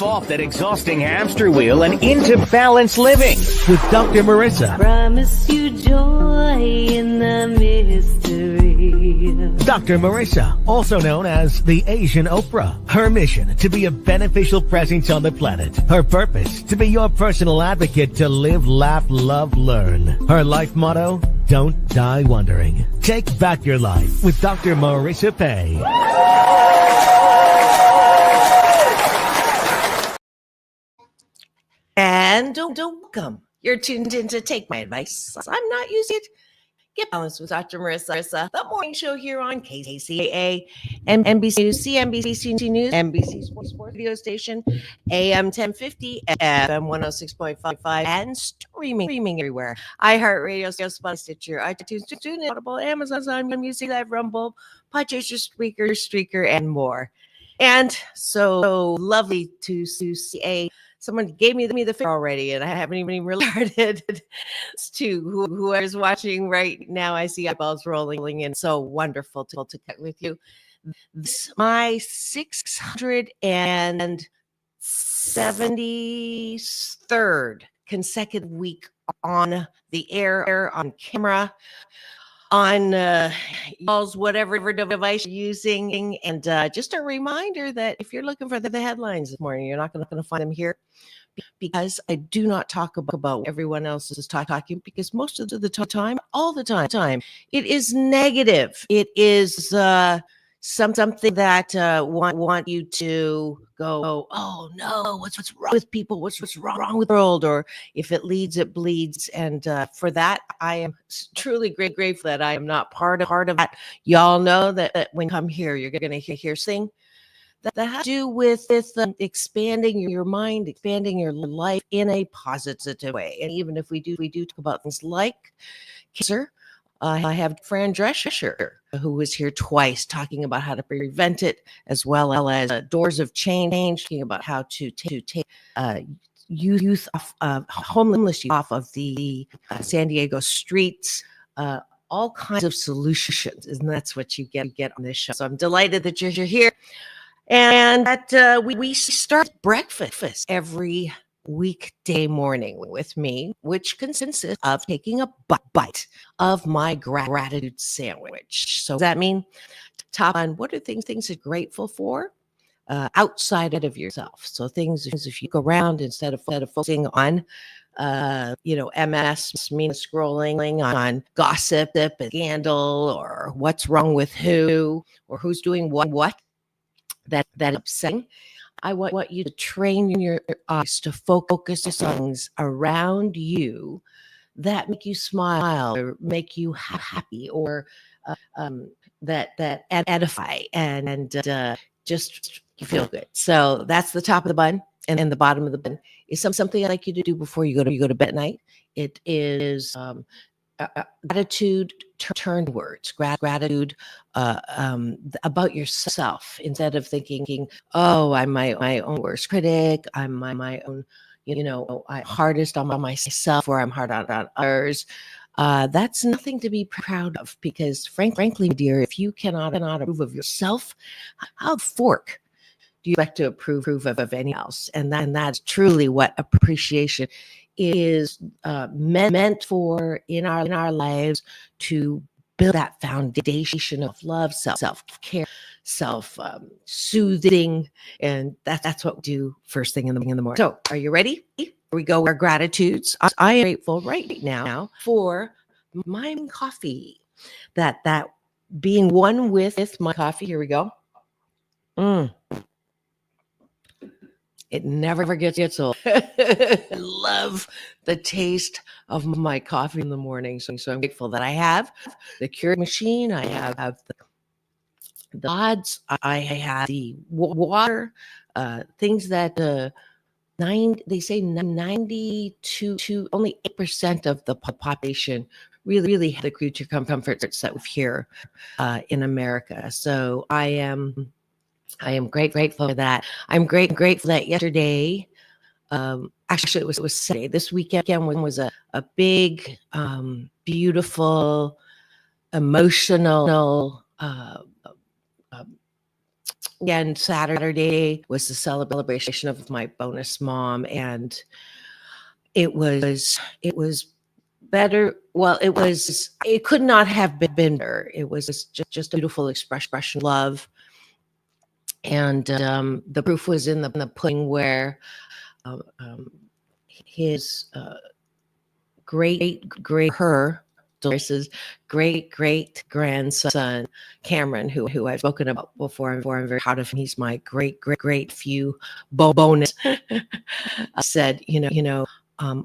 off that exhausting hamster wheel and into balanced living with Dr. Marissa. Promise you joy in the mystery. Dr. Marissa, also known as the Asian Oprah. Her mission, to be a beneficial presence on the planet. Her purpose, to be your personal advocate to live, laugh, love, learn. Her life motto, don't die wondering. Take back your life with Dr. Marissa Pei. And welcome. You're tuned in to Take My Advice. I'm not using it. Get balanced with Dr. Marissa, the morning show here on KCAA, NBC News, CNBC News, NBC Sports Radio Station, AM 1050, FM 106.55, and streaming everywhere. iHeartRadio, Spotify, Stitcher, iTunes, TuneIn, Audible, Amazon Music, Live, Rumble, Podchaser, Streaker, and more. And so lovely to see someone gave me the figure already, and I haven't even really started to whoever's watching right now. I see eyeballs rolling in. So wonderful to connect with you. This is my 673rd consecutive week on the air, on camera, on y'all's whatever device you're using. And just a reminder that if you're looking for the headlines this morning, you're not going to find them here, because I do not talk about everyone else is talking, because most of the time, all the time, it is negative. It is something that want you to go, oh no, what's wrong with people? What's wrong with the world? Or if it leads, it bleeds. And for that, I am truly grateful that I am not part of that. Y'all know that when you come here, you're going to hear things that have to do with expanding your mind, expanding your life in a positive way. And even if we do talk about things like cancer, I have Fran Drescher, who was here twice, talking about how to prevent it, as well as doors of change, talking about how to take youth off, homeless youth off of the San Diego streets. All kinds of solutions, and that's what you get on this show. So I'm delighted that you're here. And that we start breakfast every weekday morning with me, which consists of taking a bite of my gratitude sandwich. So does that mean top on what are things you're grateful for outside of yourself? So things if you go around instead of focusing on MS, meaning scrolling on gossip and scandal, or what's wrong with who, or who's doing what. That upsetting. I want you to train your eyes to focus on things around you that make you smile, or make you happy, or that edify and just you feel good. So that's the top of the bun, and then the bottom of the bun is something I like you to do before you go to bed at night. It is gratitude turned words, gratitude about yourself, instead of thinking, oh, I'm my own worst critic, I'm my own, I'm hardest on myself, or I'm hard on others. That's nothing to be proud of, because frankly, dear, if you cannot approve of yourself, how the fork do you expect to approve of anyone else? And that's truly what appreciation is meant for in our lives, to build that foundation of love, self-care, self-soothing, and that's what we do first thing in the morning. So, are you ready? Here we go. Our gratitudes. I am grateful right now for my coffee. That being one with my coffee. Here we go. It never gets old. I love the taste of my coffee in the morning. So I'm grateful that I have the Keurig machine. I have the odds. I have the water, things that they say 92 to only 8% of the population really have the creature comforts that we here in America. So I am grateful for that. I'm grateful that yesterday, actually it was Saturday. This weekend was a big, beautiful, emotional again, Saturday was the celebration of my bonus mom, and it was better. Well, it could not have been better. It was just a beautiful expression of love. And the proof was in the pudding, where his her Doris's great grandson Cameron, who I've spoken about before. I'm very proud of him. He's my great few bonus. Said,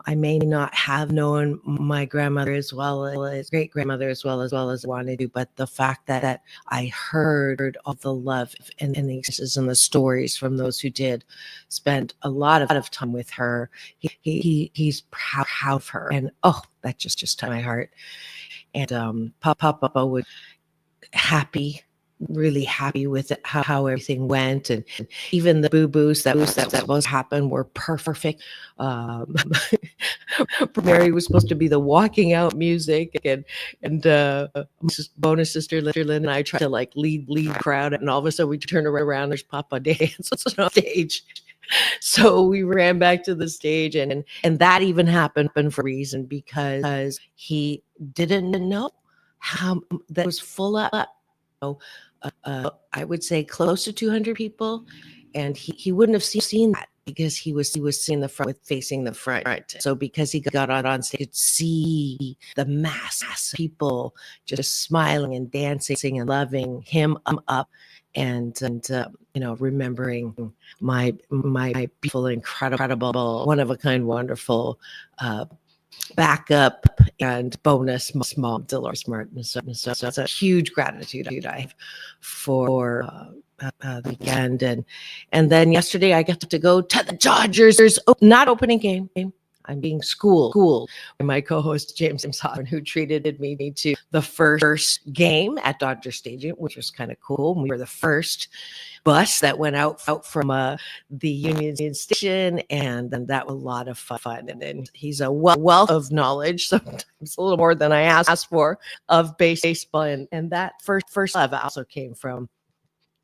I may not have known my grandmother as well as great grandmother as well as I wanted to, but the fact that I heard all the love and the experiences and the stories from those who did spend a lot of time with her, he's proud of her, and that just touched my heart. And Papa would really happy with it, how everything went, and even the boo-boos that was supposed to happen were perfect. Mary was supposed to be the walking out music, and bonus sister Lynn and I tried to like lead crowd, and all of a sudden we turn around, there's Papa dance on stage. So we ran back to the stage, and that even happened for a reason, because he didn't know how that was full up. I would say close to 200 people, and he wouldn't have seen that, because he was seeing the front, facing the front. So because he got on stage, he could see the mass of people just smiling and dancing and loving him up, and remembering my beautiful, incredible, one of a kind, wonderful backup and bonus mom, Dolores Martin. So it's a huge gratitude I have for the weekend. And then yesterday I got to go to the Dodgers not opening game. I'm being schooled by my co-host James Hoffman, who treated me to the first game at Dodger Stadium, which was kind of cool. We were the first bus that went out from the Union Station, and then that was a lot of fun. And then he's a wealth of knowledge, sometimes a little more than I asked for, of baseball, and that first love also came from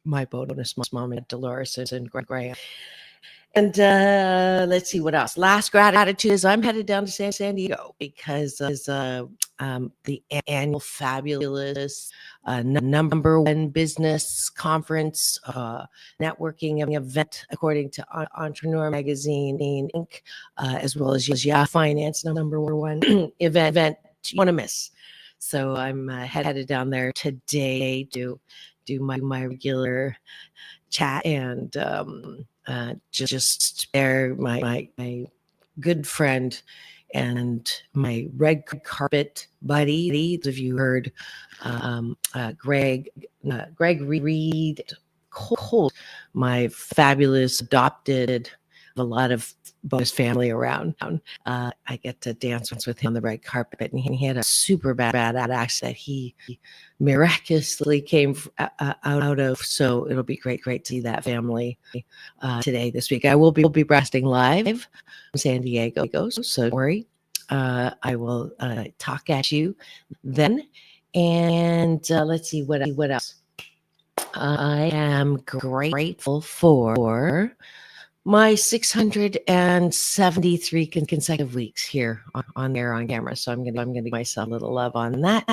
my bonus mom and Dolores and Graham. And let's see what else. Last gratitude is I'm headed down to San Diego, because the annual fabulous number one business conference, networking event, according to Entrepreneur Magazine Inc., as well as Finance number one event you want to miss. So I'm headed down there today to do my regular chat, and just share my good friend and my red carpet buddy. If you heard Greg Reed Colt, my fabulous adopted, a lot of bonus family around. I get to dance with him on the red carpet, and he had a super bad accent. He miraculously came out of. So it'll be great to see that family today, this week. I will be broadcasting live from San Diego, so don't worry. I will talk at you then. And let's see what else. I am grateful for my 673 consecutive weeks here on air, on camera. So I'm gonna give myself a little love on that.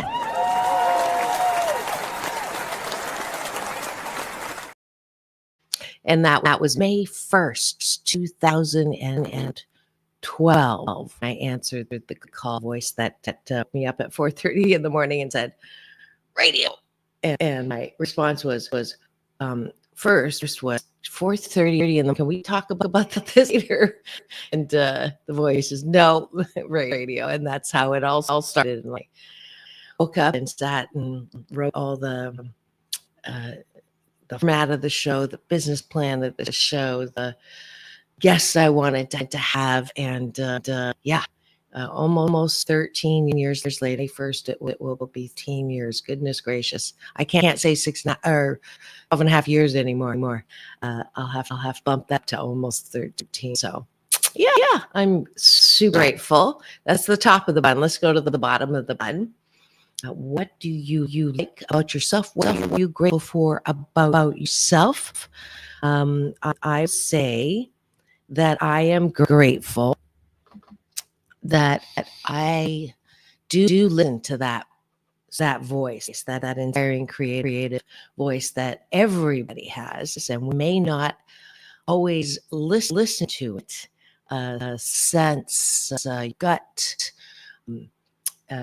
And that was May 1st, 2012. I answered the call voice that woke me up at 4:30 in the morning and said, radio. And my response was first was 4:30 in the. Can we talk about this later? And the voice is no, radio, and that's how it all started. And like woke up and sat and wrote all the format of the show, the business plan of the show, the guests I wanted to have, and almost 13 years later. First, it will be 13 years. Goodness gracious, I can't say 12 and a half years anymore. I'll have to bump that to almost 13. So, yeah, I'm super grateful. That's the top of the bun. Let's go to the bottom of the bun. What do you like about yourself? What are you grateful for about yourself? I say that I am grateful that I do listen to that voice, that inspiring creative voice that everybody has, and we may not always listen to it. Sense, gut,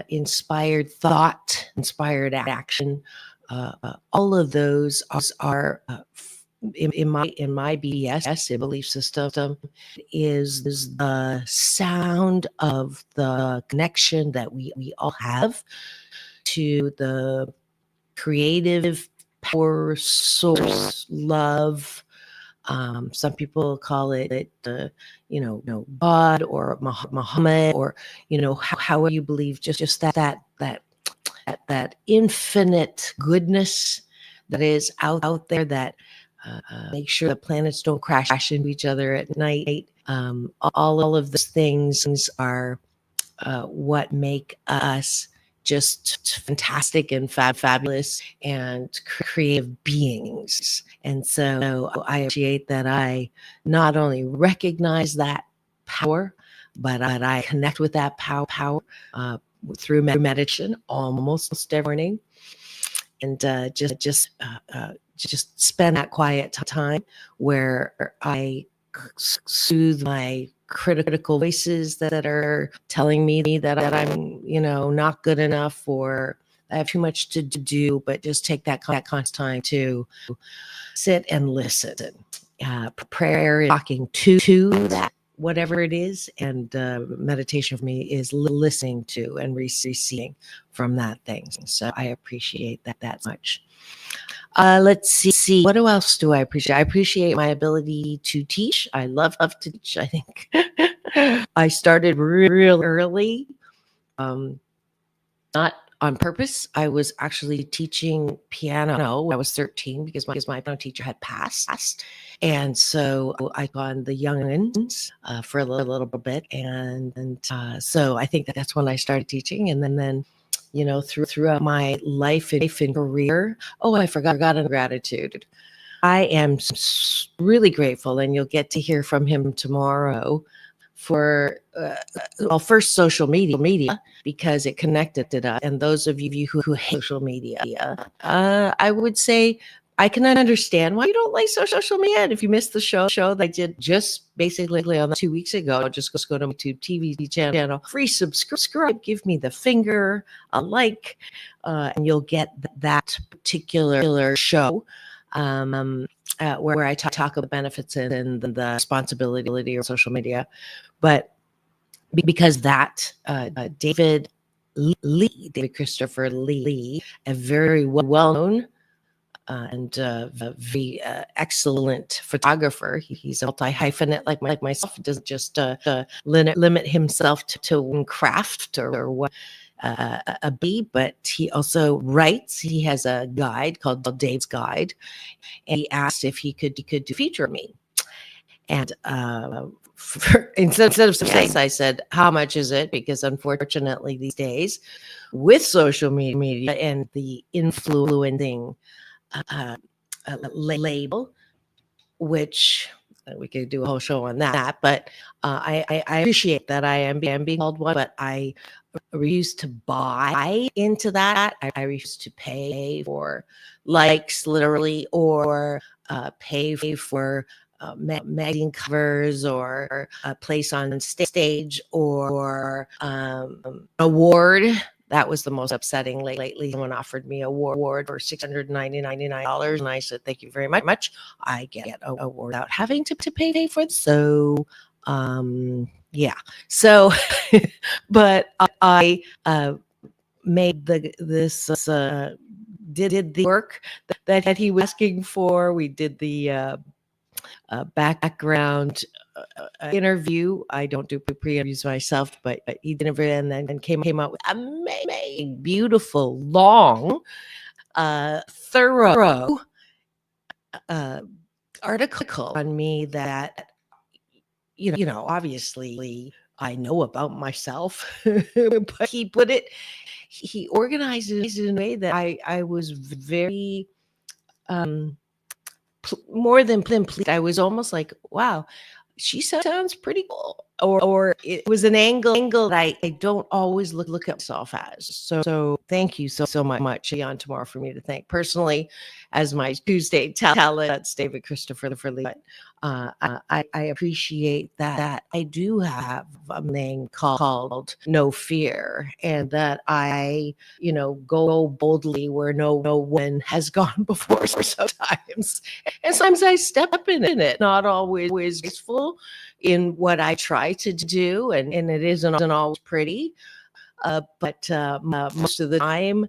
inspired thought, inspired action. All of those are in my BS belief system is the sound of the connection that we all have to the creative power source love. Some people call it, God or Muhammad, or however you believe. Just that infinite goodness that is out there that make sure the planets don't crash into each other at night. All of those things are what make us just fantastic and fabulous and creative beings. And so I appreciate that I not only recognize that power, but I connect with that power through meditation almost every morning, and just spend that quiet time where I soothe my critical voices that are telling me that I'm, not good enough, or I have too much to do. But just take that constant time to sit and listen. Prayer, talking to that, whatever it is, and meditation for me is listening to and receiving from that thing. So I appreciate that much. Let's see. What else do I appreciate? I appreciate my ability to teach. I love to teach. I think I started real early, not on purpose. I was actually teaching piano when I was 13 because my piano teacher had passed. And so I got the youngins for a little bit. And so I think that's when I started teaching. And then throughout my life and career. Oh, I forgot gratitude. I am really grateful, and you'll get to hear from him tomorrow for, first social media, because it connected to us. And those of you who hate social media, I would say I can understand why you don't like social media. And if you missed the show that I did just basically on 2 weeks ago, just go to my YouTube TV channel, free subscribe, give me the finger, a like, and you'll get that particular show where I talk about the benefits and the responsibility of social media. But because that David Christopher Lee, a very well-known and very excellent photographer. He's a multi-hyphenate like myself. He doesn't just limit himself to one craft or what a bee, but he also writes. He has a guide called Dave's Guide, and he asked if he could feature me. And instead of saying, I said, how much is it? Because unfortunately these days, with social media and the influencing label, which we could do a whole show on that, but I appreciate that I am being called one, but I refuse to buy into that. I refuse to pay for likes, literally, or pay for magazine covers, or a place on stage, or award. That was the most upsetting lately. Someone offered me an award for $699, and I said, thank you very much. I get an award without having to pay for it. So, yeah. So, but I made this did the work that he was asking for. We did the background interview. I don't do pre-interviews myself, but he did it, and then came out with amazing, beautiful, long, thorough article on me that obviously I know about myself. But he organized it in a way that I was very um more than pleased. I was almost like, wow, she sounds pretty cool. Or it was an angle that I don't always look at myself as. So thank you so much on tomorrow for me to thank personally as my Tuesday talent. That's David Christopher for Lee. I appreciate that I do have a name called No Fear, and that I, go boldly where no one has gone before sometimes. And sometimes I step up in it, not always graceful in what I try to do, and it isn't always pretty. But most of the time,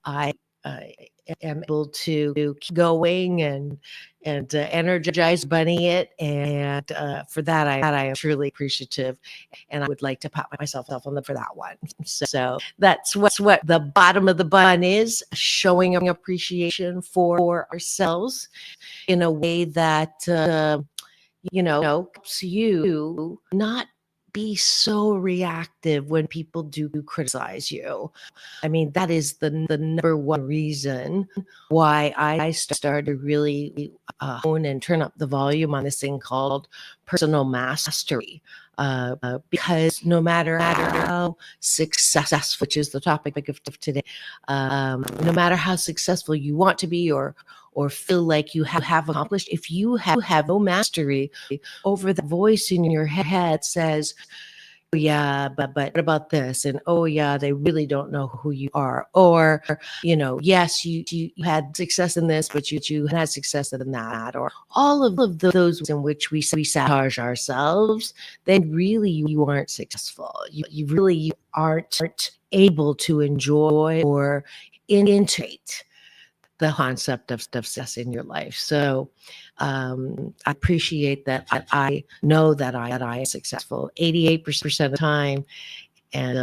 I am able to keep going and energize bunny it, and for that I am truly appreciative, and I would like to pat myself on the for that one. So that's what the bottom of the bun is, showing appreciation for ourselves in a way that helps you not be so reactive when people do criticize you. I mean, that is the number one reason why I started to really hone and turn up the volume on this thing called personal mastery. Because no matter how successful, which is the topic of today, no matter how successful you want to be or feel like you have accomplished, if you have no mastery over the voice in your head says, "Oh, yeah, but what about this?" And, "Oh, yeah, they really don't know who you are." Or, "Yes, you had success in this, but you had success in that." Or all of those in which we sabotage ourselves, then really you aren't successful. You really aren't able to enjoy or integrate the concept of success in your life. So I appreciate that. I know that I am successful 88% of the time, and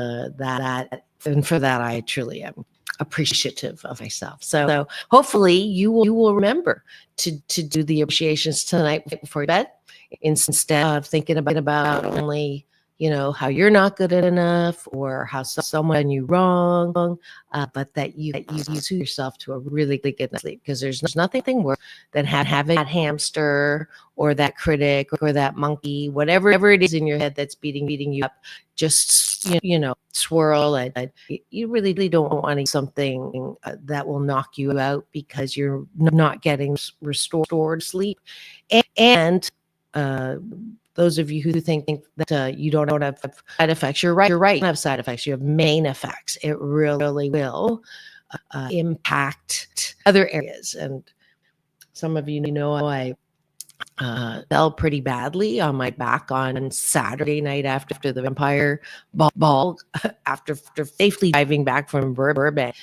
and for that I truly am appreciative of myself. So hopefully you will remember to do the appreciations tonight before bed, instead of thinking about only how you're not good enough or how someone done you wrong, but that you soothe yourself to a really good night's sleep, because there's nothing worse than having that hamster or that critic or that monkey, whatever it is in your head that's beating you up, just swirl, and you really don't want something that will knock you out because you're not getting restored sleep. And those of you who think that you don't have side effects, you're right. You don't have side effects. You have main effects. It really will impact other areas. And some of you know I fell pretty badly on my back on Saturday night after the Vampire Ball, after safely driving back from Burbank,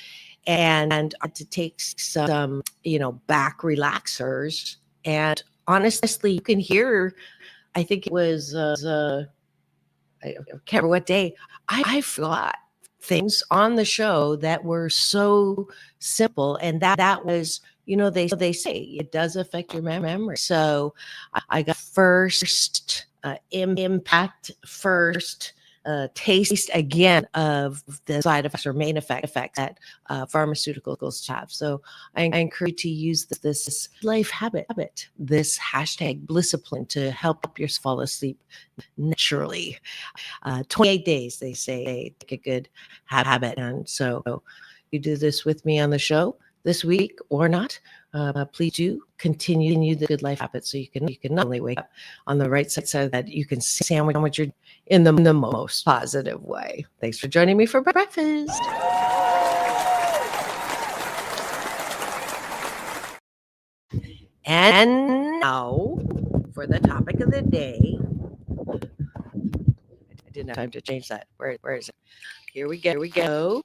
and to take some back relaxers. And honestly, you can hear, I think it was I can't remember what day, I forgot things on the show that were so simple, and that was, they say it does affect your memory. So I got first impact, first taste again of the side effects or main effects that pharmaceuticals have. So I encourage you to use this life habit, this hashtag Blissipline, to help you fall asleep naturally. 28 days, they say, take a good habit. And so you do this with me on the show this week or not, please do continue the good life habit, so you can not only wake up on the right side, so that you can sandwich your in the most positive way. Thanks for joining me for breakfast. And now for the topic of the day. I didn't have time to change that. Where is it? Here we go.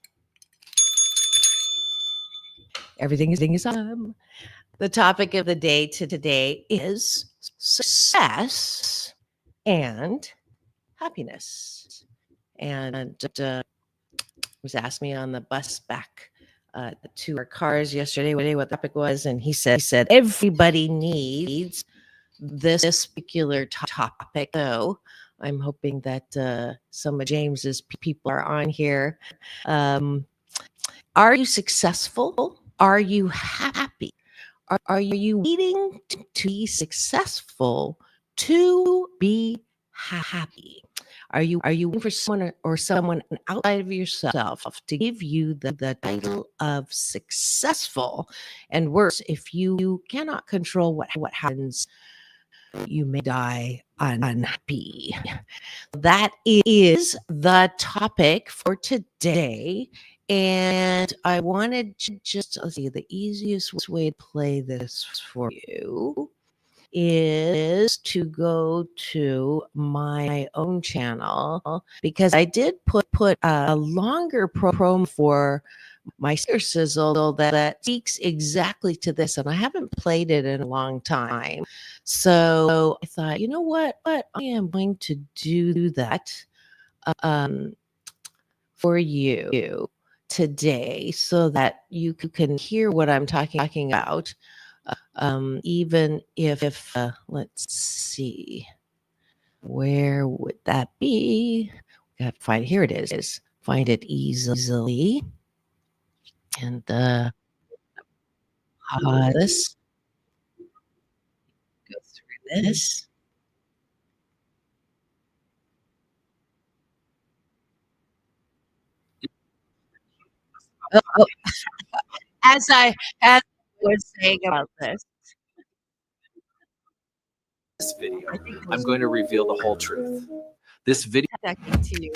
Everything is on. The topic of the day today is success and happiness. And was asked me on the bus back to our cars yesterday what the topic was, and he said everybody needs this particular topic. So I'm hoping that some of James's people are on here. Um, are you successful? Are you happy? Are you waiting to be successful to be happy? Are you waiting for someone or someone outside of yourself to give you the title of successful? And worse, if you cannot control what happens, you may die unhappy. That is the topic for today. And I wanted to just, let's see, the easiest way to play this for you is to go to my own channel, because I did put a longer promo for my sizzle that speaks exactly to this, and I haven't played it in a long time. So I thought, you know what? I am going to do that um, for you today, so that you can hear what I'm talking about. Even if let's see, where would that be? Got to find, here it is. Find it easily. And this, go through this. Oh, as I was saying about this video, I'm going to reveal the whole truth. This video. to you.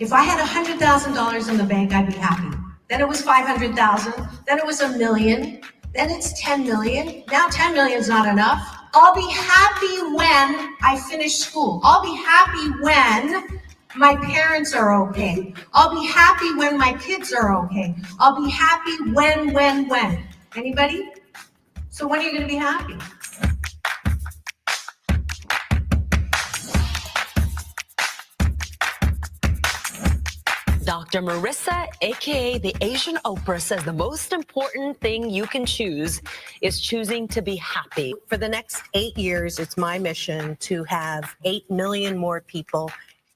If I had $100,000 in the bank, I'd be happy. Then it was 500,000. Then it was 1 million. Then it's 10 million. Now 10 million is not enough. I'll be happy when I finish school. I'll be happy when my parents are okay. I'll be happy when my kids are okay. I'll be happy when. Anybody? So when are you going to be happy? Dr. Marissa, aka the Asian Oprah, says the most important thing you can choose is choosing to be happy. For the next 8 years, it's my mission to have 8 million more people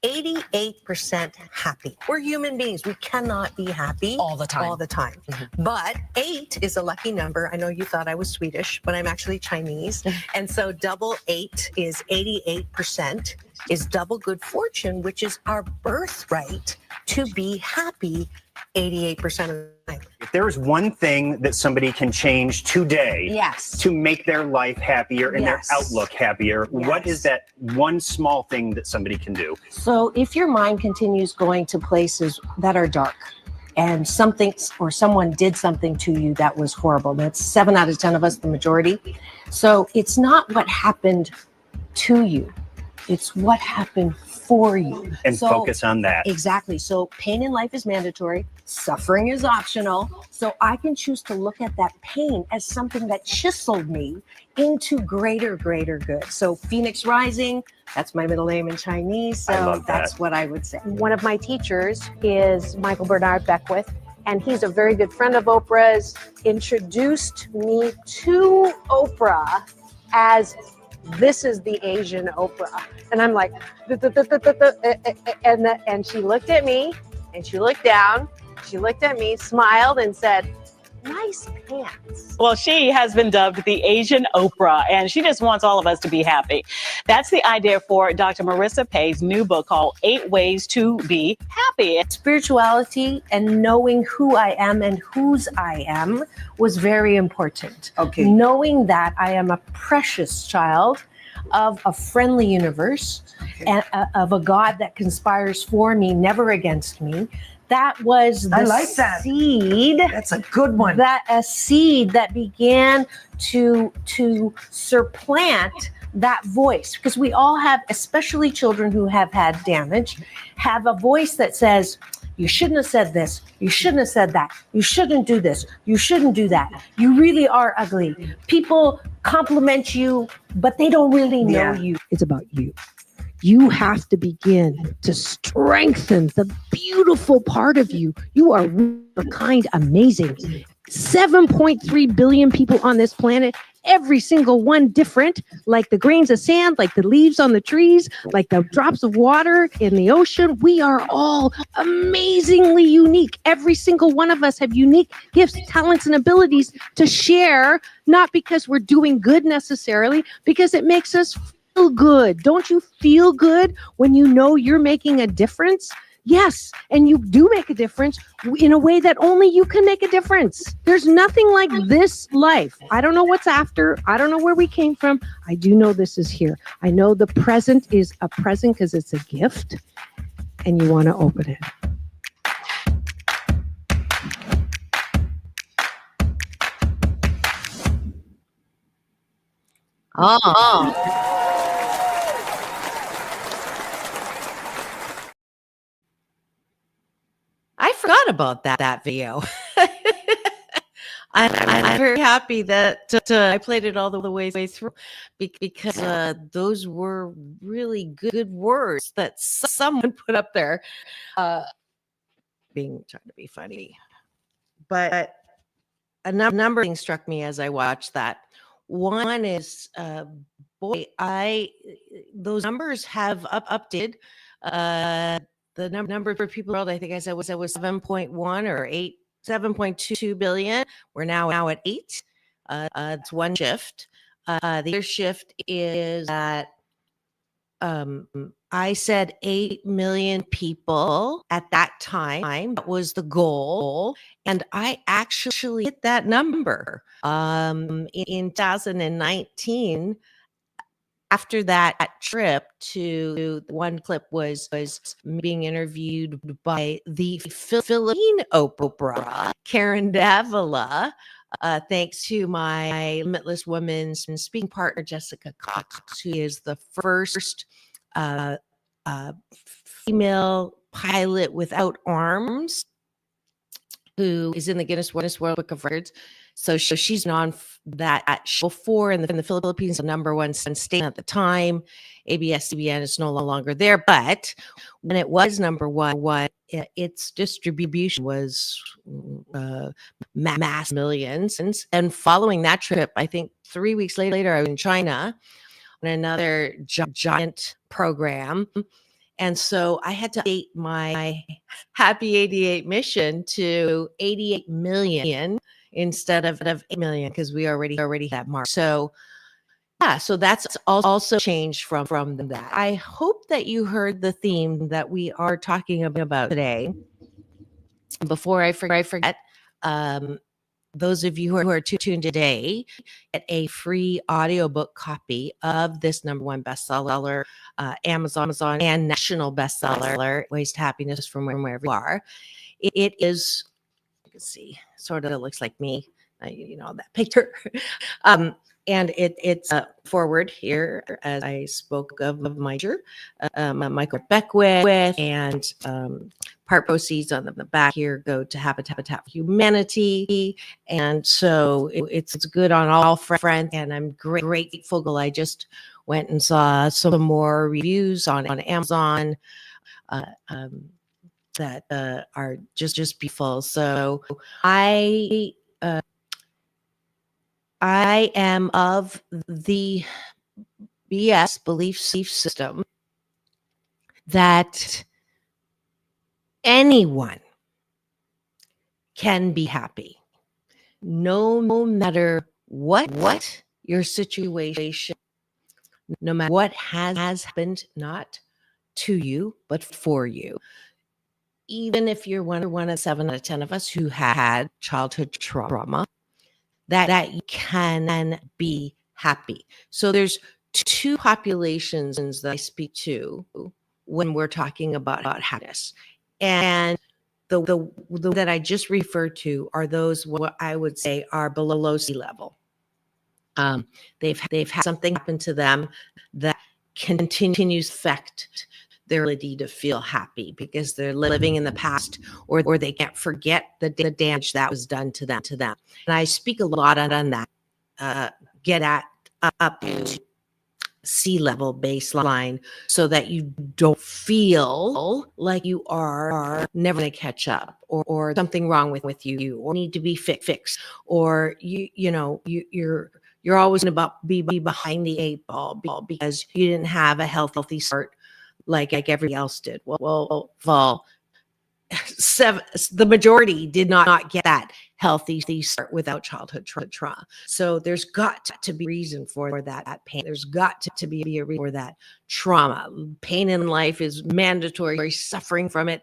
88% happy. We're human beings. We cannot be happy All the time. All the time. But 8 is a lucky number. I know you thought I was Swedish, but I'm actually Chinese. And so double 8 is 88%, is double good fortune, which is our birthright to be happy 88% of the time. If there is one thing that somebody can change today Yes. to make their life happier and Yes. their outlook happier, what Yes. is that one small thing that somebody can do? So if your mind continues going to places that are dark and something or someone did something to you that was horrible, that's 7 out of 10 of us, the majority. So it's not what happened to you, it's what happened for you. And So- focus on that. Exactly. So pain in life is mandatory. Suffering is optional. So I can choose to look at that pain as something that chiseled me into greater good. So Phoenix Rising, that's my middle name in Chinese. So I love that. that's what I would say. One of my teachers is Michael Bernard Beckwith, and he's a very good friend of Oprah's, introduced me to Oprah as this is the Asian Oprah. And I'm like, and she looked at me and she looked down, she looked at me, smiled and said, nice pants. Well, she has been dubbed the Asian Oprah, and she just wants all of us to be happy. That's the idea for Dr. Marissa Pei's new book called 8 Ways to Be Happy. Spirituality and knowing who I am and whose I am was very important. Okay. Knowing that I am a precious child of a friendly universe and of a God that conspires for me, never against me. That was the I like that. seed. That's a good one. A seed that began to supplant that voice, because we all have, especially children who have had damage, have a voice that says, you shouldn't have said this, you shouldn't have said that, you shouldn't do this, you shouldn't do that, you really are ugly. People compliment you, but they don't really know you. It's about you. You have to begin to strengthen the beautiful part of you. You are one of a kind, amazing. 7.3 billion people on this planet, every single one different, like the grains of sand, like the leaves on the trees, like the drops of water in the ocean. We are all amazingly unique. Every single one of us have unique gifts, talents, and abilities to share, not because we're doing good necessarily, because it makes us feel good. Don't you feel good when you know you're making a difference? Yes, and you do make a difference in a way that only you can make a difference. There's nothing like this life. I don't know what's after. I don't know where we came from. I do know this is here. I know the present is a present because it's a gift, and you want to open it. Oh. I forgot about that video. I'm very happy that I played it all the way through because those were really good words that someone put up there, trying to be funny. But a number of things struck me as I watched that. One is, boy, those numbers have updated. The number of people in the world, I think I said was 7.1 or 7.2 billion. We're now at 8. It's one shift. The other shift is that I said 8 million people at that time. That was the goal. And I actually hit that number in 2019. After that trip to one clip was being interviewed by the Philippine Oprah, Karen Davila, thanks to my Limitless Women's speaking partner, Jessica Cox, who is the first female pilot without arms, who is in the Guinness World Book of Records. So she's been on that show before in the Philippines, the number one station at the time. ABS-CBN is no longer there, but when it was number one, its distribution was mass millions. And following that trip, I think 3 weeks later, I was in China on another giant program. And so I had to update my Happy 88 mission to 88 million instead of 8 million because we already had mark. So yeah, so that's also changed from that. I hope that you heard the theme that we are talking about today. Before I forget, those of you who are tuned today get a free audiobook copy of this number one bestseller, Amazon and national bestseller, Ways to Happiness from Wherever You Are. It is, you can see, sort of looks like me, that picture. And it's forward here, as I spoke of my teacher, Michael Beckwith, and part proceeds on the back here go to Habitat for Humanity. And so it's good on all fronts, and I'm grateful. I just went and saw some more reviews on Amazon that are just beautiful. So I am of the BS belief system that anyone can be happy, no matter what your situation, no matter what has happened, not to you, but for you. Even if you're one of 7 out of 10 of us who had childhood trauma, that you can be happy. So there's 2 populations that I speak to when we're talking about happiness. And the that I just referred to are those what I would say are below sea level. They've had something happen to them that continues to affect their ability to feel happy because they're living in the past, or they can't forget the damage that was done to them. And I speak a lot on that. Get up to sea level baseline so that you don't feel like you are never going to catch up, or something wrong with you, or need to be fixed, or you're you're always going to be behind the eight ball because you didn't have a healthy start like everybody else did. Well, the majority did not get that healthy start without childhood trauma. So there's got to be a reason for that pain. There's got to be a reason for that trauma. Pain in life is mandatory. Suffering from it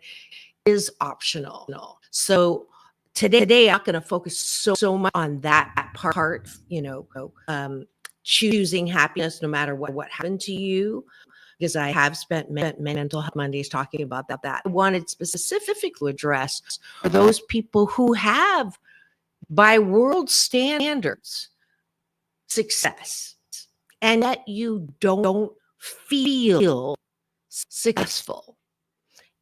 is optional. So today I'm going to focus so much on that part, choosing happiness no matter what happened to you, because I have spent mental health Mondays talking about that. I wanted specifically to address for those people who have, by world standards, success, and yet you don't feel successful.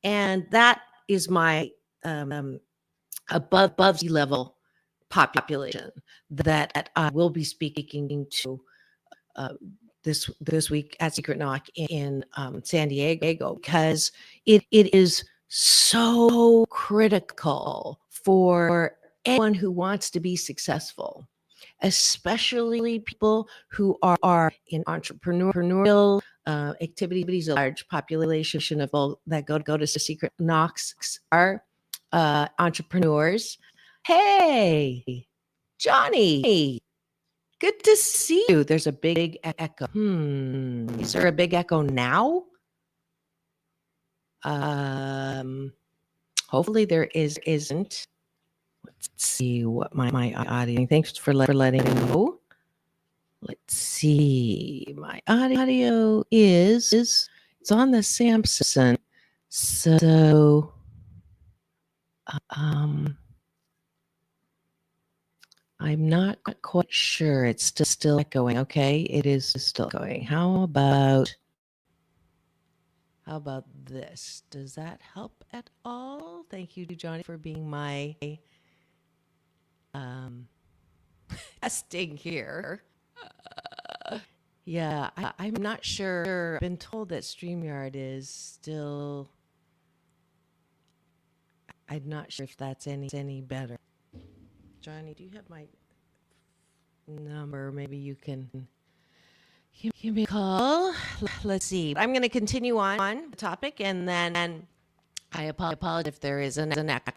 And that is my above sea level population that I will be speaking to this week at Secret Knock in San Diego, because it is so critical for anyone who wants to be successful, especially people who are in entrepreneurial activities. A large population of people that go to Secret Knocks are entrepreneurs. Hey, Johnny. Good to see you. There's a big echo. Is there a big echo now? Hopefully there isn't. Let's see what my audio. Thanks for letting me know. Let's see. My audio is it's on the Samsung. So I'm not quite sure. It's still going. Okay, it is still going. How about this? Does that help at all? Thank you, Johnny, for being my testing here. Yeah, I'm not sure. I've been told that StreamYard is still. I'm not sure if that's any better. Johnny, do you have my number? Maybe you can give me a call. Let's see. I'm going to continue on the topic, and then I apologize if there is an echo.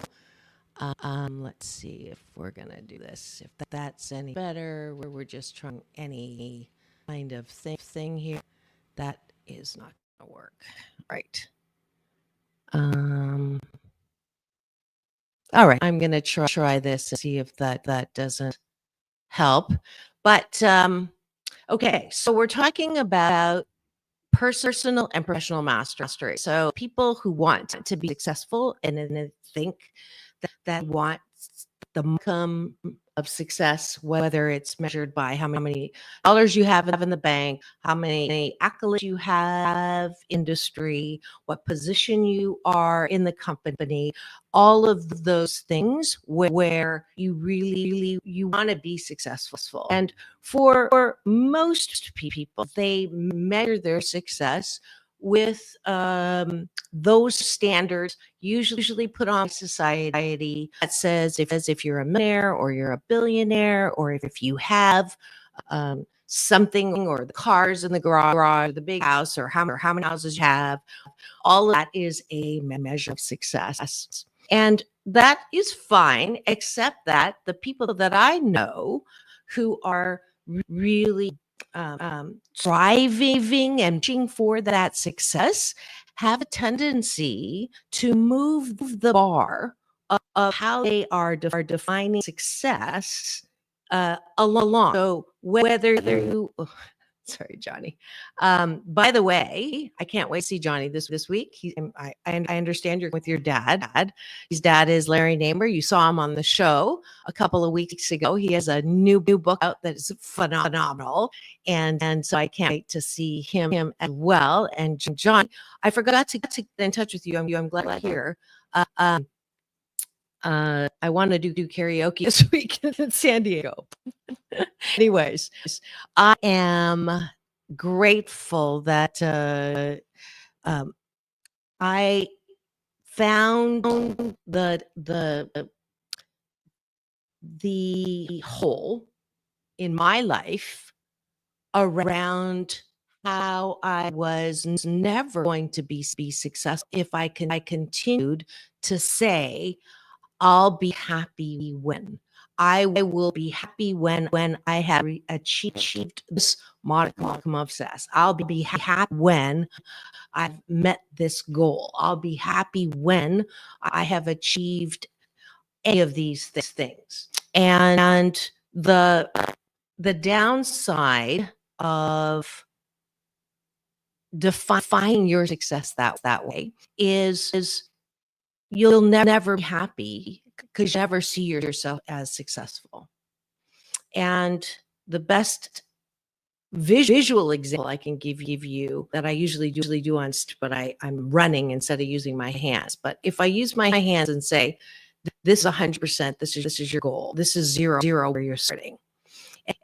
Let's see if we're going to do this. If that's any better, we're just trying any kind of thing here. That is not going to work. Right. All right, I'm going to try this and see if that doesn't help. But okay, so we're talking about personal and professional mastery. So people who want to be successful and think that want the outcome of success, whether it's measured by how many dollars you have in the bank, how many accolades you have, industry, what position you are in the company, all of those things where you really you want to be successful. And for most people, they measure their success with those standards usually put on society that says if you're a millionaire or you're a billionaire, or if you have something, or the cars in the garage, or the big house, or how many houses you have, all of that is a measure of success. And that is fine, except that the people that I know who are really striving and reaching for that success have a tendency to move the bar of how they are defining success along. So whether you sorry, Johnny. By the way, I can't wait to see Johnny this week. I understand you're with your dad. His dad is Larry Namer. You saw him on the show a couple of weeks ago. He has a new book out that is phenomenal, and so I can't wait to see him as well. And John, I forgot to get in touch with you. I'm glad to hear. I want to do karaoke this week in San Diego. Anyways, I am grateful that I found the hole in my life around how I was never going to be successful if I continued to say, I'll be happy when. I will be happy when I have achieved this modicum of success. I'll be happy when I've met this goal. I'll be happy when I have achieved any of these things. And the downside of defining your success that way is you'll never be happy because you never see yourself as successful. And the best visual example I can give you that I usually do on, but I'm running instead of using my hands. But if I use my hands and say, this is 100%, this is your goal, this is zero where you're starting.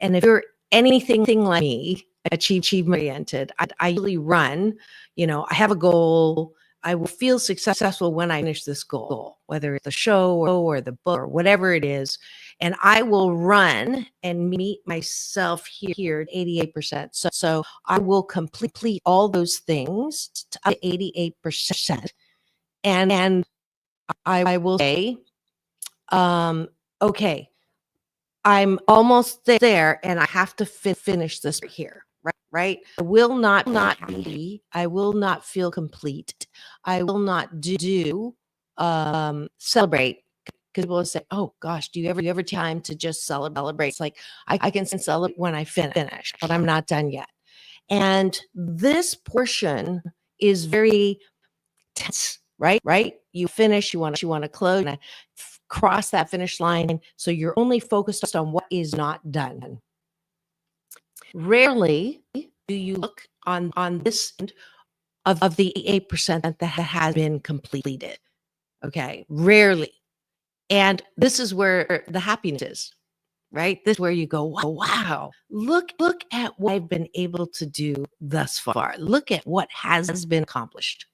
And if you're anything like me, achievement oriented, I usually run, I have a goal. I will feel successful when I finish this goal, whether it's the show or the book or whatever it is. And I will run and meet myself here at 88%. So I will complete all those things to 88%. And I will say, okay, I'm almost there and I have to finish this here. Right? I will not be, I will not feel complete. I will not celebrate, because people will say, oh gosh, do you ever time to just celebrate? It's like, I can celebrate when I finish, but I'm not done yet. And this portion is very tense, right? You finish, you want to close, and cross that finish line. So you're only focused on what is not done. Rarely do you look on this end of the 8% that has been completed. Okay, rarely. And this is where the happiness is, right? This is where you go, wow, look at what I've been able to do thus far. Look at what has been accomplished.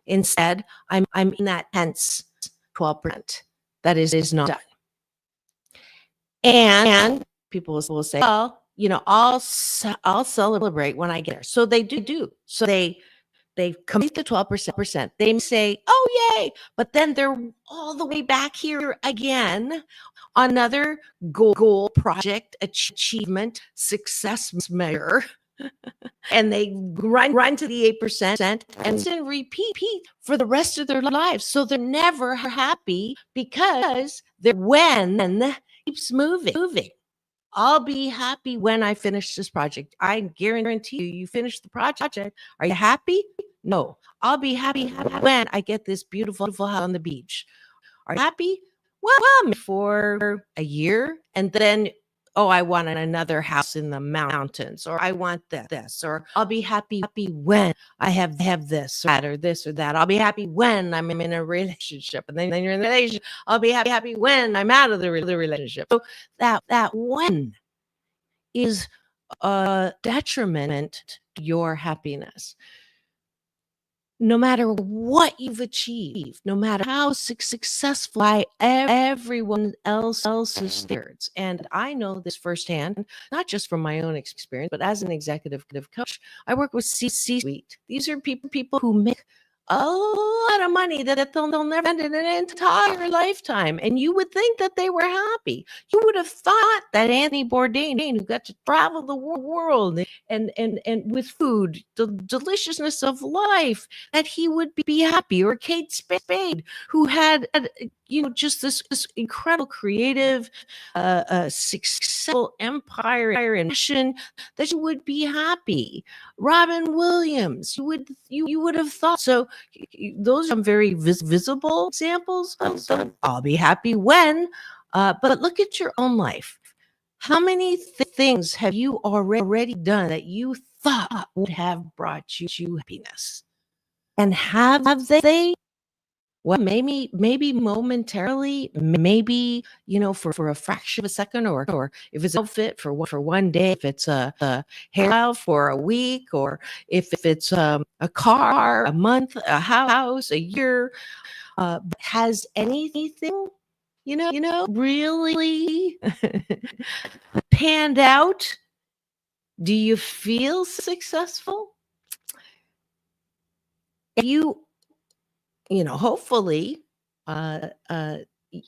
Instead, I'm in that tense 12% that is not done. And people will say, well, I'll celebrate when I get there. So they do. So they complete the 12%. They say, oh, yay. But then they're all the way back here again on another goal, project, achievement, success measure. And they run to the 8% and then repeat for the rest of their lives. So they're never happy because their when keeps moving. I'll be happy when I finish this project. I guarantee you finish the project. Are you happy? No. I'll be happy when I get this beautiful house on the beach. Are you happy? Well, for a year, and then, oh, I want another house in the mountains, or I want this, or I'll be happy when I have this or that. I'll be happy when I'm in a relationship, and then you're in a relationship. I'll be happy when I'm out of the relationship. So that when is a detriment to your happiness. No matter what you've achieved, no matter how successful by everyone else's standards. And I know this firsthand, not just from my own experience, but as an executive coach, I work with C-suite. These are people who make a lot of money that they'll never spend in an entire lifetime. And you would think that they were happy. You would have thought that Anthony Bourdain, who got to travel the world and with food, the deliciousness of life, that he would be happy. Or Kate Spade, who had just this incredible creative, successful empire and mission, that you would be happy. Robin Williams, you would have thought so. Those are very visible examples. I'll be happy when, but look at your own life. How many things have you already done that you thought would have brought you happiness? And have they? Well, maybe momentarily, maybe, for a fraction of a second, or if it's an outfit for one day, if it's a hairstyle for a week, or if it's a car, a month, a house, a year, has anything, really panned out? Do you feel successful? Hopefully,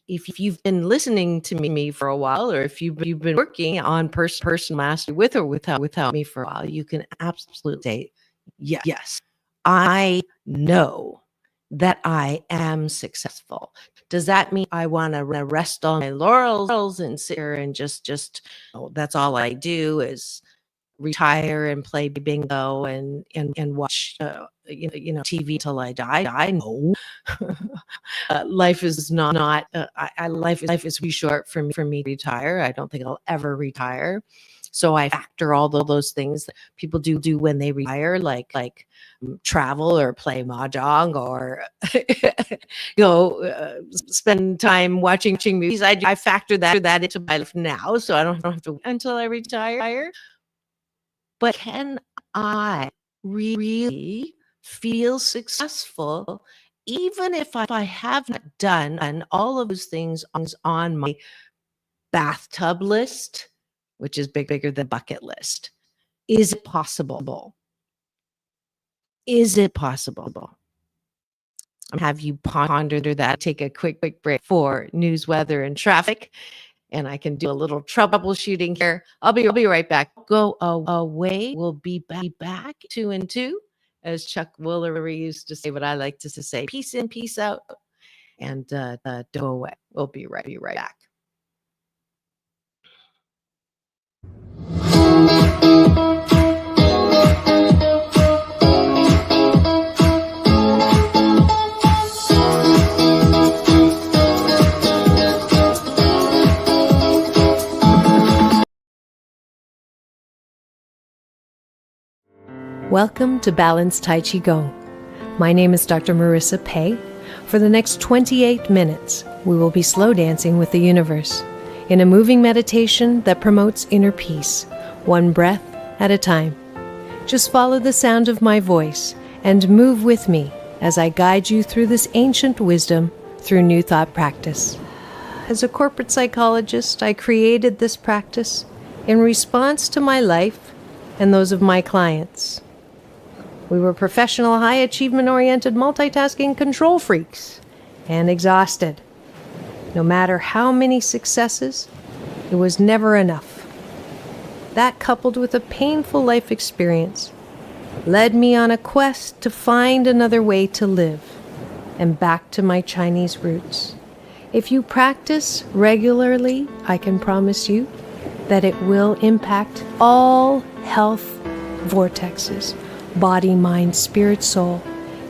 if you've been listening to me for a while, or if you've been working on personal mastery with or without me for a while, you can absolutely say, yes, I know that I am successful. Does that mean I want to rest on my laurels and sit here and just that's all I do is retire and play bingo and watch TV till I die? I know life is not life is too short for me to retire. I don't think I'll ever retire. So I factor all those things that people do when they retire, like travel or play mahjong or spend time watching movies. I factor that into my life now, so I don't have to wait until I retire. But can I really feel successful even if I haven't done all of those things on my bathtub list, which is bigger than bucket list? Is it possible? Is it possible? Have you pondered that? Take a quick break for news, weather, and traffic, and I can do a little troubleshooting here. I'll be right back. Go away. We'll be back 2 and 2, as Chuck Woolery used to say. But I like to say, peace in, peace out, and don't go away. We'll be right back. Welcome to Balanced Tai Chi Gong. My name is Dr. Marissa Pei. For the next 28 minutes, we will be slow dancing with the universe in a moving meditation that promotes inner peace, one breath at a time. Just follow the sound of my voice and move with me as I guide you through this ancient wisdom through New Thought practice. As a corporate psychologist, I created this practice in response to my life and those of my clients. We were professional, high achievement-oriented, multitasking control freaks and exhausted. No matter how many successes, it was never enough. That, coupled with a painful life experience, led me on a quest to find another way to live and back to my Chinese roots. If you practice regularly, I can promise you that it will impact all health vortexes. Body, mind, spirit, soul.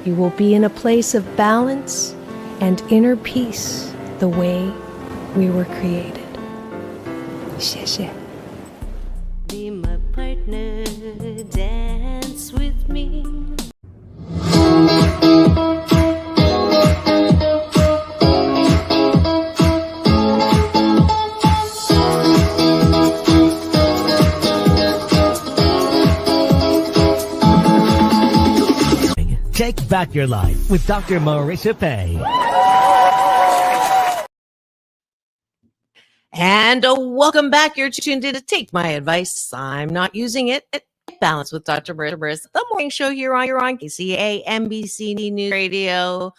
You will be in a place of balance and inner peace the way we were created. 谢谢. Be my partner, dance with me. Take back your life with Dr. Marissa Pei. And welcome back. You're tuned in to Take My Advice. I'm not using it. Balance with Dr. Marissa, the morning show here on KCA, NBC News Radio,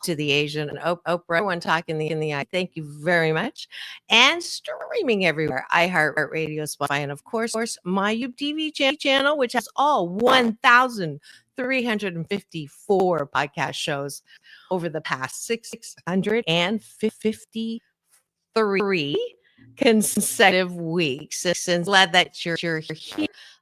to the Asian Oprah. Everyone talking in the eye. Thank you very much. And streaming everywhere. iHeartRadio, Spotify, and of course, my YouTube TV channel, which has all 1,354 podcast shows over the past 653 consecutive weeks. Since glad that you're here.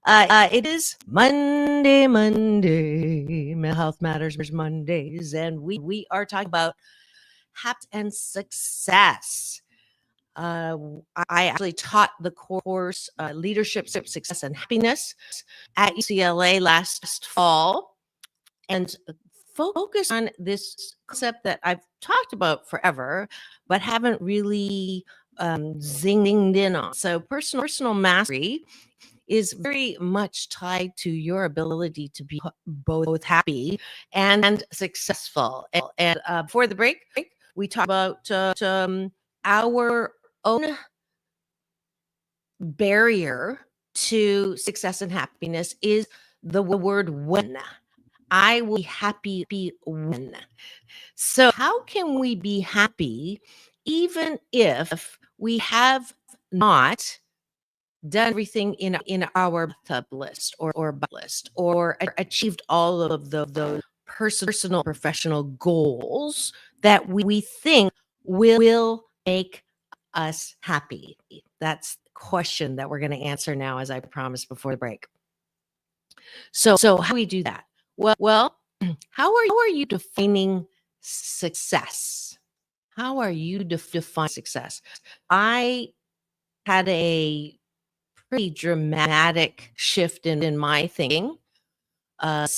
It is Monday, Mental Health Matters Mondays, and we are talking about happiness and success. I actually taught the course Leadership, Success, and Happiness at UCLA last fall, and focus on this concept that I've talked about forever, but haven't really zinged in on. So personal mastery is very much tied to your ability to be both happy and successful. And before the break, we talked about our own barrier to success and happiness is the word when. I will be happy when. So, how can we be happy even if we have not done everything in our bathtub list or bucket list or achieved all of those personal professional goals that we think will make us happy? That's the question that we're going to answer now, as I promised before the break. So how do we do that? Well, how are you defining success? How are you defining success? I had a pretty dramatic shift in my thinking a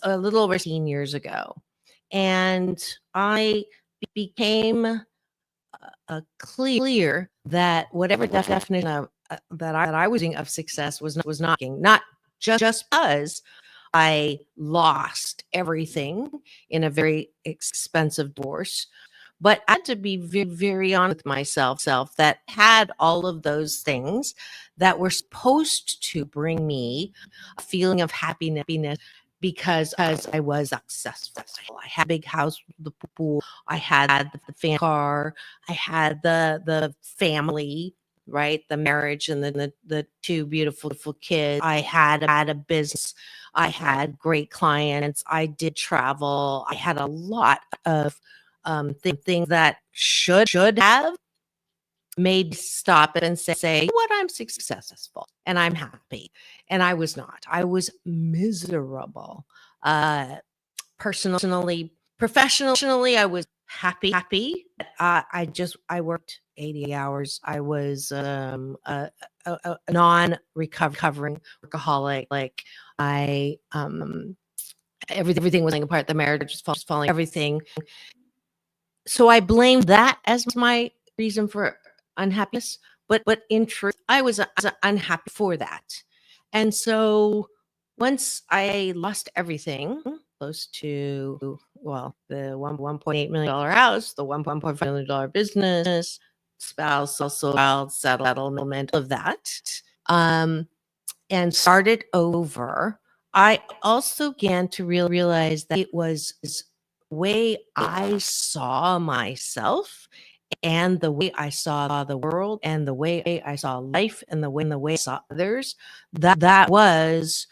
little over 10 years ago. And I became clear that whatever definition of, that I was using of success was not just because I lost everything in a very expensive divorce, but I had to be very, very honest with myself that had all of those things that were supposed to bring me a feeling of happiness because I was successful. I had a big house with the pool. I had the fan car. I had the family, right? The marriage and then the two beautiful kids. I had a business. I had great clients. I did travel. I had a lot of things that should have made stop it and say, what, I'm successful and I'm happy. And I was not. I was miserable. Personally, professionally, I was happy. I worked 80 hours. I was a non-recovering workaholic. Like everything was falling apart. The marriage was falling, everything. So I blamed that as my reason for unhappiness. But in truth, I was unhappy for that. And so once I lost everything, close to, well, the $1.8 million house, the $1.5 million business, spouse, also child settlement of that, and started over, I also began to realize that it was the way I saw myself and the way I saw the world and the way I saw life and the way I saw others, that was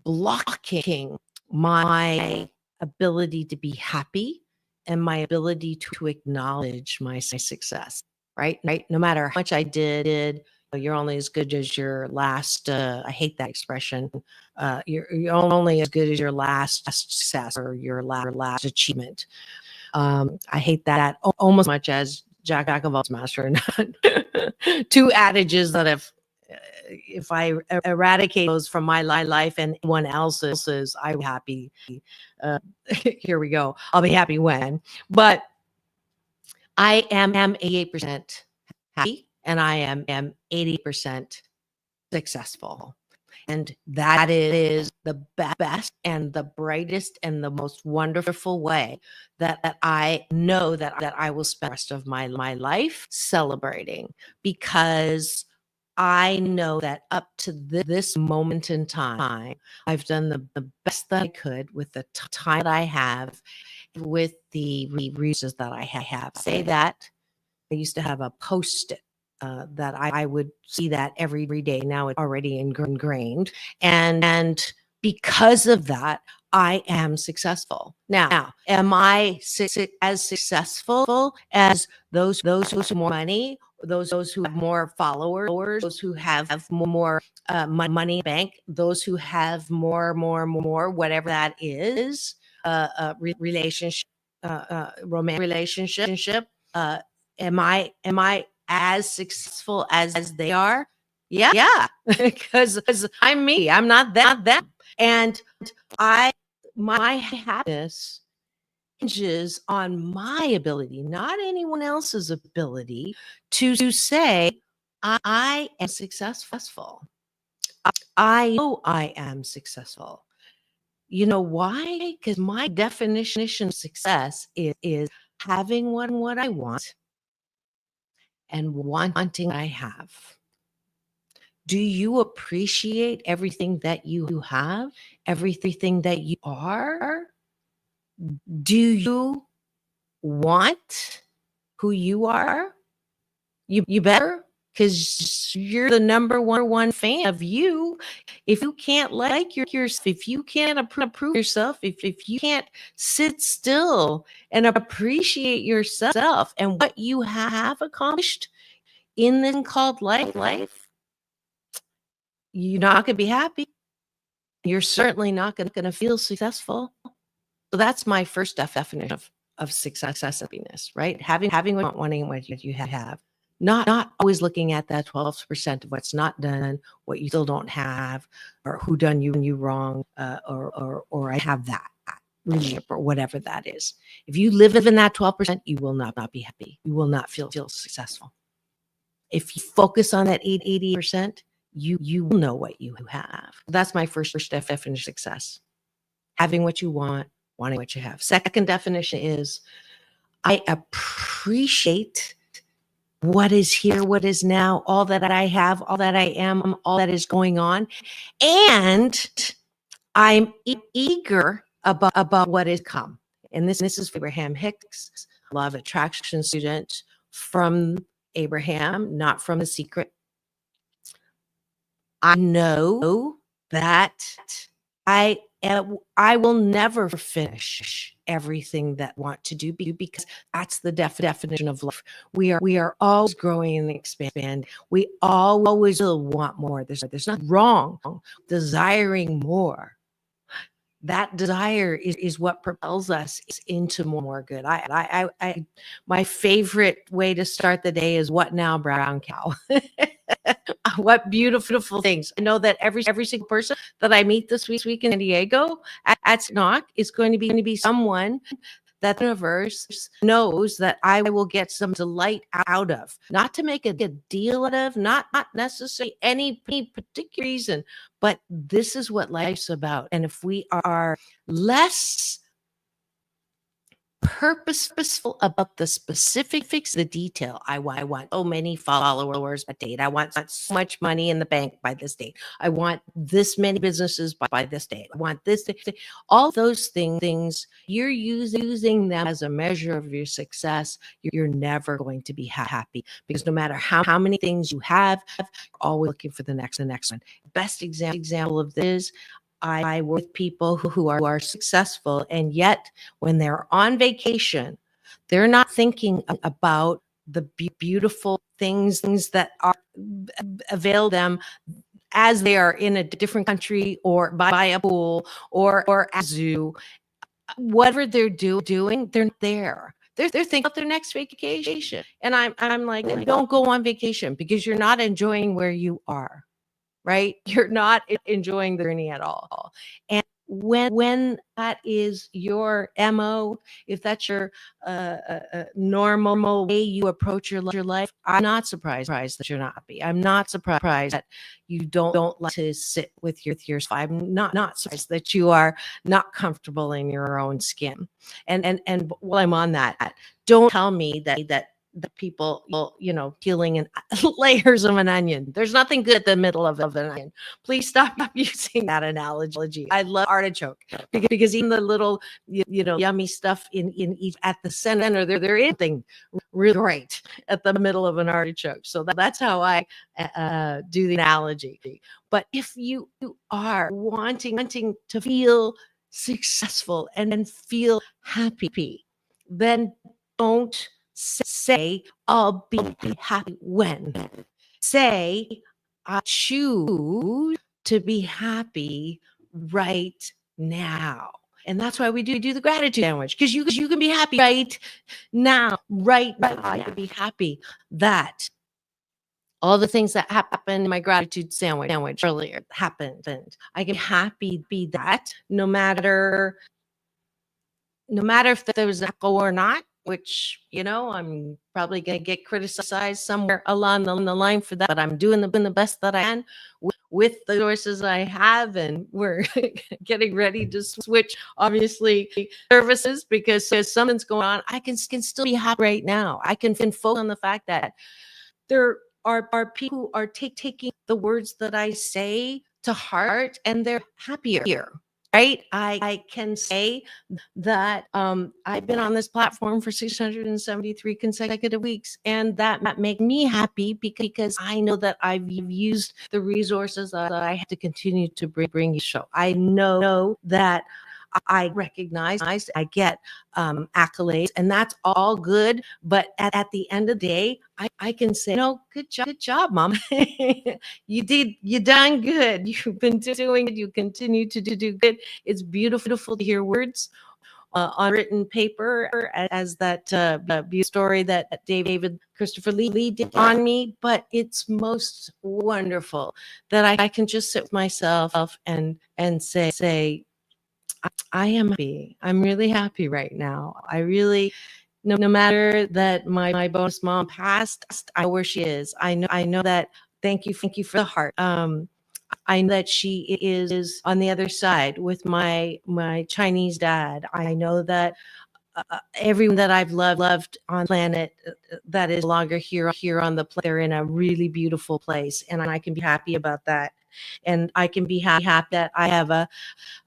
blocking my ability to be happy and my ability to acknowledge my success. Right. No matter how much I did, you're only as good as your last. I hate that expression. You're only as good as your last success or your last achievement. I hate that almost as much as Jack of all master. Two adages that if I eradicate those from my life and anyone else's, I'm happy. Here we go. I'll be happy when. But I am 88% happy and I am 80% successful. And that is the best and the brightest and the most wonderful way that I know that I will spend the rest of my life celebrating, because I know that up to this moment in time, I've done the best that I could with the time that I have, with the resources that I have. Say that I used to have a post-it that I would see that every day. Now it's already ingrained. And because of that, I am successful. Now, am I as successful as those who have more money, those who have more followers, those who have more money in the bank, those who have more, whatever that is, relationship, romantic relationship? Am I as successful as they are? Yeah, because I'm me. I'm not them. And my happiness hinges on my ability, not anyone else's ability, to say I am successful. I know I am successful. You know why? Because my definition of success is having what I want and wanting what I have. Do you appreciate everything that you have, everything that you are? Do you want who you are? You better, because you're the number one fan of you. If you can't like yourself, if you can't approve yourself, if you can't sit still and appreciate yourself and what you have accomplished in this called life, you're not going to be happy. You're certainly not going to feel successful. So that's my first definition of success, happiness, right? Having wanting what you have. Not always looking at that 12% of what's not done, what you still don't have, or who done you wrong, or I have that relationship, or whatever that is. If you live in that 12%, you will not be happy. You will not feel successful. If you focus on that 80%, you will know what you have. That's my first definition of success. Having what you want, wanting what you have. Second definition is I appreciate what is here, what is now, all that I have, all that I am, all that is going on. And I'm eager about what is come. And this is Abraham Hicks, law of attraction student from Abraham, not from The Secret. I know that I will never finish everything that I want to do, because that's the definition of life. We are always growing and expanding. We always will want more. There's nothing wrong desiring more. That desire is what propels us into more good. My favorite way to start the day is, what now, brown cow? What beautiful things. I know that every single person that I meet this week in San Diego at Knock is going to be someone that the universe knows that I will get some delight out of. Not to make a deal out of, not necessarily any particular reason, but this is what life's about. And if we are less purposeful about the specifics, the detail. I want so many followers by date. I want so much money in the bank by this date. I want this many businesses by this date. I want this. All those things, you're using them as a measure of your success. You're never going to be happy, because no matter how many things you have, you're always looking for the next one. Best example of this, I work with people who are successful, and yet when they're on vacation, they're not thinking about the beautiful things that are avail them as they are in a different country, or by a pool, or a zoo. Whatever they're doing, they're not there. They're thinking about their next vacation. And I'm like, don't go on vacation, because you're not enjoying where you are. Right? You're not enjoying the journey at all. And when that is your MO, if that's your normal way you approach your life, I'm not surprised that you're not happy. I'm not surprised that you don't like to sit with your I'm not surprised that you are not comfortable in your own skin. And while I'm on that, don't tell me that the people, peeling in layers of an onion. There's nothing good at the middle of an onion. Please stop using that analogy. I love artichoke, because even the little, yummy stuff in each at the center, there is something really great at the middle of an artichoke. So that's how I do the analogy. But if you are wanting to feel successful and feel happy, then don't say, I'll be happy when. Say, I choose to be happy right now. And that's why we do the gratitude sandwich, because you can be happy right now. I can be happy that all the things that happened in my gratitude sandwich earlier happened, and I can be that no matter if there was an echo or not, which, I'm probably going to get criticized somewhere along the line for that, but I'm doing the best that I can with the resources I have. And we're getting ready to switch, obviously, services, because something's going on. I can still be happy right now. I can focus on the fact that there are people who are taking the words that I say to heart, and they're happier. Right? I can say that I've been on this platform for 673 consecutive weeks, and that make me happy because I know that I've used the resources that I have to continue to bring you show. I know that I recognize, I get accolades, and that's all good. But at the end of the day, I can say, no, good job, Mom. You done good. You've been doing it. You continue to do good. It's beautiful to hear words on written paper, as that beautiful story that David Christopher Lee did on me. But it's most wonderful that I can just sit with myself and say, I am happy. I'm really happy right now. I really, no matter that my bonus mom passed, I know where she is. I know that. Thank you for the heart. I know that she is on the other side with my Chinese dad. I know that everyone that I've loved on planet that is no longer here on the planet, they're in a really beautiful place, and I can be happy about that. And I can be happy that I have a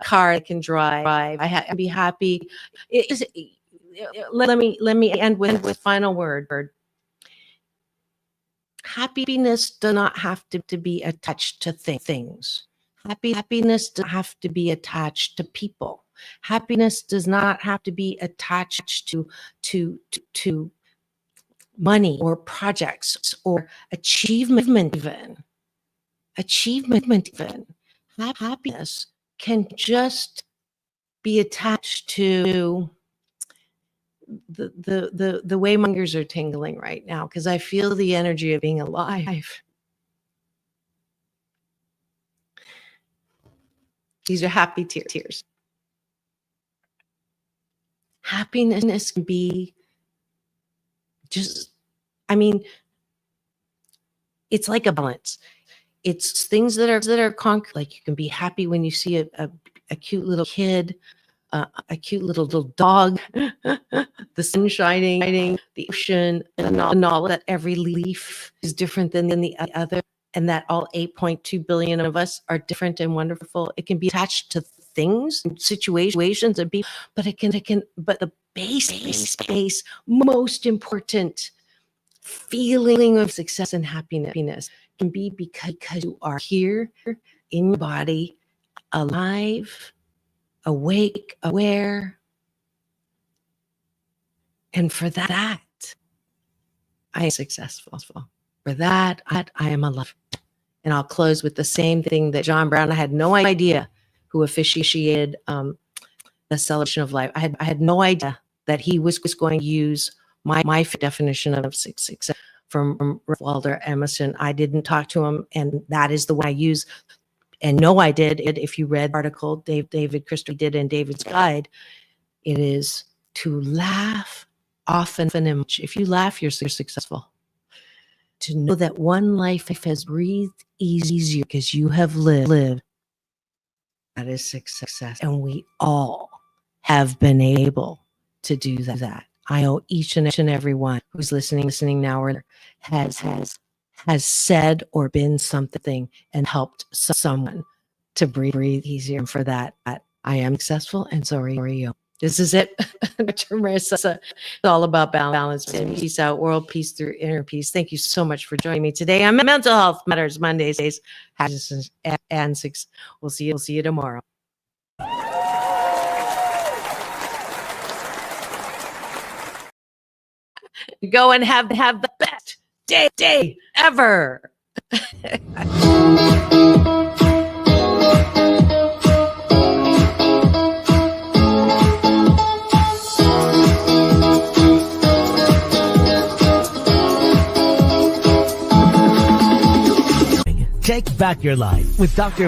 car I can drive. I can be happy. Let me end with final word. Happiness does not have to be attached to things. Happiness does not have to be attached to people. Happiness does not have to be attached to money or projects or achievement even. Happiness can just be attached to the way my ears are tingling right now, because I feel the energy of being alive. These are happy tears. Happiness can be just, it's like a balance. It's things that are concrete. Like you can be happy when you see a cute little kid, a cute little dog, the sun shining, the ocean, and the knowledge that every leaf is different than the other, and that all 8.2 billion of us are different and wonderful. It can be attached to things, situations, and people, but but the base, most important feeling of success and happiness can be because you are here in your body, alive, awake, aware. And for that, I am successful. For that, I am alive. And I'll close with the same thing that John Brown, I had no idea, who officiated the celebration of life. I had no idea that he was going to use my definition of success from Walter Emerson. I didn't talk to him, and that is the one I use. And no, I did. If you read the article David Christopher did in David's Guide, it is to laugh often and much. If you laugh, you're successful. To know that one life has breathed easier because you have lived, that is success. And we all have been able to do that. I know each and every one who's listening now or has said or been something and helped someone to breathe easier. And for that, I am successful, and so are you. This is it. Dr. Marissa, it's all about balance. Peace out, world peace through inner peace. Thank you so much for joining me today on Mental Health Matters Mondays and 6. We'll see you tomorrow. Go and have the best day ever. Take back your life with Dr.